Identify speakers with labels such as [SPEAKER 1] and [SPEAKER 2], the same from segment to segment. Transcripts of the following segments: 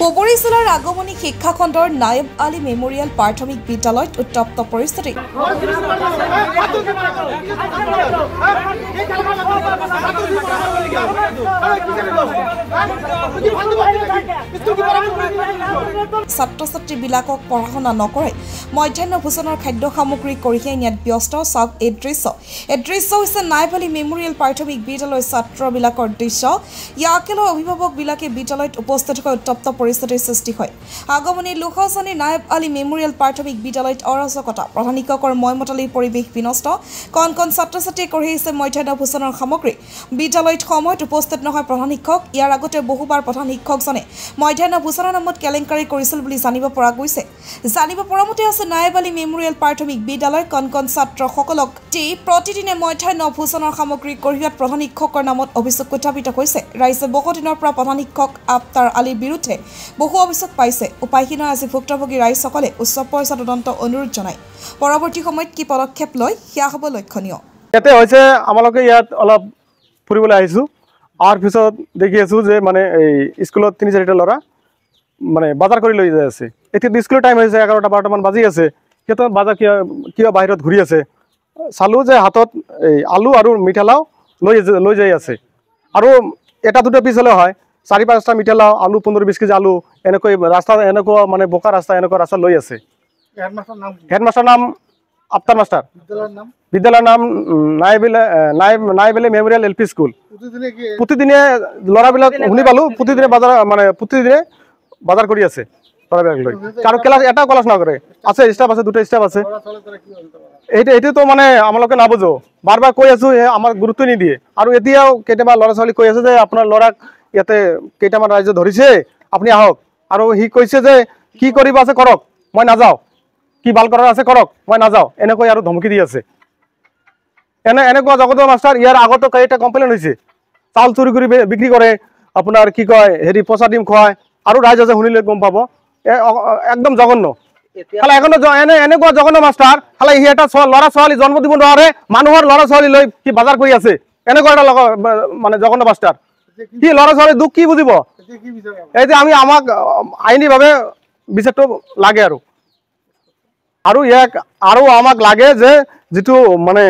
[SPEAKER 1] ধুবুৰী জিলাৰ আগমনী শিক্ষাখণ্ডৰ নায়েব আলী মেমৰিয়েল প্ৰাথমিক বিদ্যালয়ত উত্তপ্ত পৰিস্থিতি। ছাত্ৰ-ছাত্ৰীবিলাকক পঢ়া শুনা নকৰে মধ্যাহ্ন ভোজনৰ খাদ্য সামগ্ৰী কঢ়িয়াই নিয়াত ব্যস্ত। চাওক এই দৃশ্য হৈছে নায়েব আলী মেমৰিয়েল প্ৰাথমিক বিদ্যালয়ৰ ছাত্ৰবিলাকৰ দৃশ্য। ইয়াকে লৈ অভিভাৱকবিলাকে বিদ্যালয়ত উপস্থিত হৈ উত্তপ্ত পৰিস্থিতিৰ সৃষ্টি হয়। আগমনী লোকসাজনী নায়েব আলী মেমৰিয়েল প্ৰাথমিক বিদ্যালয়ত অৰাজকতা, প্ৰধান শিক্ষকৰ ময়মতালিৰ পৰিৱেশ বিনষ্ট। কণ কণ ছাত্ৰ-ছাত্ৰীয়ে কঢ়িয়াইছে মধ্যাহ্ন ভোজনৰ সামগ্ৰী। বিদ্যালয়ত সময়ত উপস্থিত নহয় প্ৰধান শিক্ষক। ইয়াৰ আগতে বহুবাৰ প্ৰধান শিক্ষকজনে মধ্যাহ্ন ভোজনৰ নামত কেলেংকাৰী কৰিছিল বুলি জানিব পৰা গৈছে। জানিব পৰা মতে আছে নায়েব আলী মেমৰিয়েল প্ৰাথমিক বিদ্যালয় কণ কণ ছাত্ৰসকলক প্ৰতিদিনে মধ্যাহ্ন ভোজনৰ সামগ্ৰী কঢ়িওৱাত প্ৰধান শিক্ষকৰ নামত অভিযোগ উত্থাপিত হৈছে। ৰাইজে বহুদিনৰ পৰা প্ৰধান শিক্ষক আফতাৰ আলীৰ বিৰুদ্ধে বহু অভিযোগ পাইছে। উপায়হীন আজি ভুক্তভোগী ৰাইজসকলে উচ্চ পৰ্যায়ৰ তদন্ত অনুৰোধ জনায়। পৰৱৰ্তী সময়ত কি পদক্ষেপ লয় সেয়া হ'ব লক্ষণীয়।
[SPEAKER 2] ইয়াতে হৈছে আমালোকে ইয়াত অলপ ফুৰিবলৈ আহিছোঁ। অহাৰ পিছত দেখি আছোঁ যে মানে এই স্কুলত ৩-৪টা ল'ৰা মানে বজাৰ কৰি লৈ যাই আছে। এতিয়া স্কুলৰ টাইম হৈছে 11টা-12টামান বাজি আছে। সিহঁতে বজাৰ কিয় বাহিৰত ঘূৰি আছে। চালোঁ যে হাতত এই আলু আৰু মিঠালাও লৈ যাই আছে। আৰু এটা দুটা পিছ হ'লে হয় 4-5টা মিঠালাও, আলু 15-20 কেজি আলু এনেকৈ ৰাস্তা এনেকুৱা মানে বোকা ৰাস্তা এনেকুৱা ৰাস্তা লৈ আছে। হেডমাষ্টাৰ নাম আফতাৰ মাষ্টাৰ। বিদ্যালয়ৰ নাম নায়েব আলী মেমৰিয়েল LP স্কুল। প্ৰতিদিনে ল'ৰাবিলাক শুনি পালোঁ প্ৰতিদিনে বজাৰ কৰি আছে ল'ৰাবিলাক লৈ। আৰু ক্লাছ এটাও ক্লাছ নকৰে। আছে ষ্টাফ আছে, 2টা ষ্টাফ আছে। এইটোতো মানে আমালোকে নাবুজো। বাৰ বাৰ কৈ আছোঁ, আমাক গুৰুত্ব নিদিয়ে। আৰু এতিয়াও কেতিয়াবা ল'ৰা ছোৱালী কৈ আছে যে আপোনাৰ ল'ৰাক ইয়াতে কেইটামান ৰাইজে ধৰিছে, আপুনি আহক। আৰু সি কৈছে যে কি কৰিব আছে কৰক, মই নাযাওঁ। কি ভাল কৰাৰ আছে কৰক, মই নাযাওঁ। এনেকৈ আৰু ধমকি দি আছে। এনেকুৱা জগতৰ মাষ্টাৰ। ইয়াৰ আগতো কেইটা কমপ্লেইন হৈছে। চাউল চুৰি কৰি বিক্ৰী কৰে, আপোনাৰ কি কয় পচা ডিম খুৱায়। আৰু ৰাইজ আছে শুনিলে গম পাব। একদম জঘন্য। খালি এনেকুৱা জঘন্য মাষ্টাৰ। খালি সি এটা ল'ৰা ছোৱালী জন্ম দিব নোৱাৰে, মানুহৰ ল'ৰা ছোৱালী লৈ সি বজাৰ কৰি আছে। এনেকুৱা এটা মানে জঘন্য মাষ্টাৰ। সি ল'ৰা ছোৱালীৰ দুখ কি বুজিব। এই যে আমাক আইনীভাৱে বিচাৰটো লাগে আৰু ইয়াক আৰু আমাক লাগে যে যিটো মানে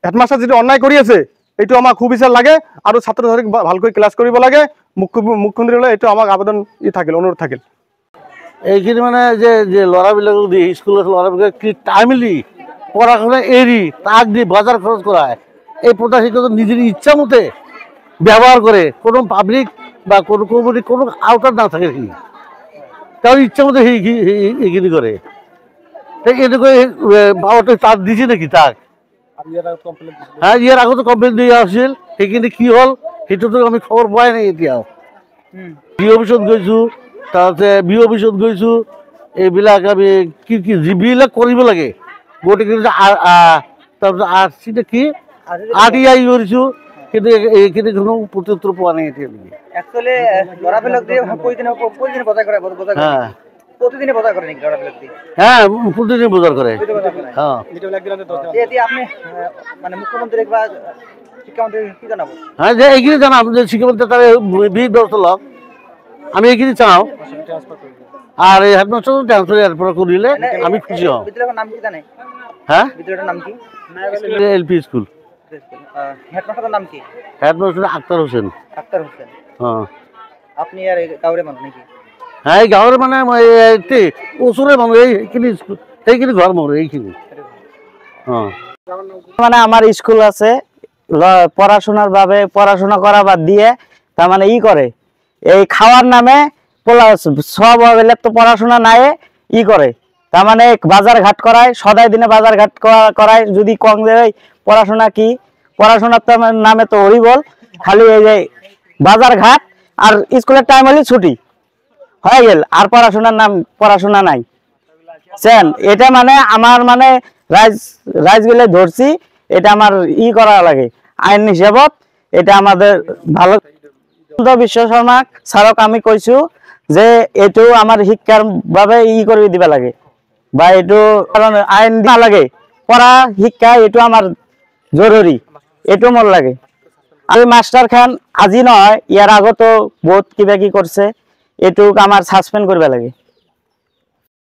[SPEAKER 2] হেডমাষ্টাৰ যিটো অন্যায় কৰি আছে এইটো আমাক সুবিচাৰ লাগে। আৰু ছাত্ৰ ছাত্ৰীক ভালকৈ ক্লাছ কৰিব লাগে। মুখ্যমন্ত্ৰীলৈ এইটো আমাক আবেদন অনুৰোধ থাকিল।
[SPEAKER 3] এইখিনি মানে যে ল'ৰাবিলাকক দি স্কুলত ল'ৰাবিলাক কি টাইমলি পঢ়া শুনা এৰি তাক দি বজাৰ খৰচ কৰায়। এই প্ৰধান শিক্ষক নিজের ইচ্ছা মতে ব্যবহার করে, কোনো পাবলিক বা কোনো কমিটি কোনো আওতার না থাকে, তার ইচ্ছা মতে সেইখিনি করে। এনেকৈ বাবাটো তাক দিছে নাকি তাক? হ্যাঁ, ইয়ার আগতো কমপ্লেইন দিয়া আছিল। সেইখিনি কি হ'ল সেইটোতো আমি খবৰ পোৱাই নাই এতিয়াও। DO অফিচত গৈছোঁ, তাৰপিছতে BO অফিচত গৈছোঁ। এইবিলাক আমি কি যিবিলাক কৰিব লাগে গোটেইখিনি তাৰপিছত কি RTI কৰিছোঁ, কিন্তু এইখিনি কোনো প্ৰত্যুত্তৰ পোৱা নাই এতিয়ালৈকে।
[SPEAKER 4] প্রতিদিনে বজার করে নাকি লড়াবিলাক দিয়ে?
[SPEAKER 3] হ্যাঁ, প্রতিদিন বজার করে। হ্যাঁ,
[SPEAKER 4] আপনি মানে মুখ্যমন্ত্রী বা শিক্ষামন্ত্রী কি জানাবো?
[SPEAKER 3] হ্যাঁ, যে এইখিনি জানাম যে শিক্ষামন্ত্রী তার বিহিত ব্যবস্থা লওক। আমি এইখিনি চাওঁ। আর এই হেডমাস্টার ট্রান্সফার এরপর করিলে আমি খুশি হম।
[SPEAKER 4] বিদ্যালয়ের নাম কি জানেন?
[SPEAKER 3] হ্যাঁ,
[SPEAKER 4] বিদ্যালয়ের নাম কি?
[SPEAKER 3] LP school.
[SPEAKER 4] হেডমাস্টারের নাম কি?
[SPEAKER 3] হেডমাস্টার আক্তার হোসেন।
[SPEAKER 4] আক্তার হোসেন।
[SPEAKER 3] হ্যাঁ।
[SPEAKER 4] আপনি আর গাঁৱৰে মানুহ নাকি?
[SPEAKER 3] হ্যাঁ, এই গাঁৱৰ মানে ওচৰৰে মানুহ। সেইখিনি ঘৰ মোৰ এইখিনি।
[SPEAKER 5] মানে আমার স্কুল আছে, পড়াশোনার ভাবে পড়াশোনা করা বাদ দিয়ে তার মানে করে এই খাওয়ার নামে সব তো পড়াশোনা নাই করে। তার মানে বাজার ঘাট করায়, সদাই দিনে বাজার ঘাট করায়। যদি কম দেয় পড়াশোনা কি, পড়াশোনার নামে তো হরিবল। খালি এই যে বাজার ঘাট আর স্কুলের টাইম হলে ছুটি হয়ে গেল, আর পড়াশোনা নাই। এটা মানে আমার মানে রাইজ গেলে ধরছি, এটা আমার করা লাগে আইন হিসাবত। এটা আমাদের ভালো। বিশ্ব শর্মা স্যারক আমি কইছো যে এইটো আমার শিক্ষার ভাবে করে দিবা লাগে, বা এইটো কারণ আইন না লাগে। পড়া শিক্ষা এইটো আমার জরুরি, এইটো মোর লাগে। আমি মাস্টার খান আজি নয়, ইয়ার আগতো বহুত কিবা কি করছে। এটুক আমার সাসপেন্ড করবে লাগে।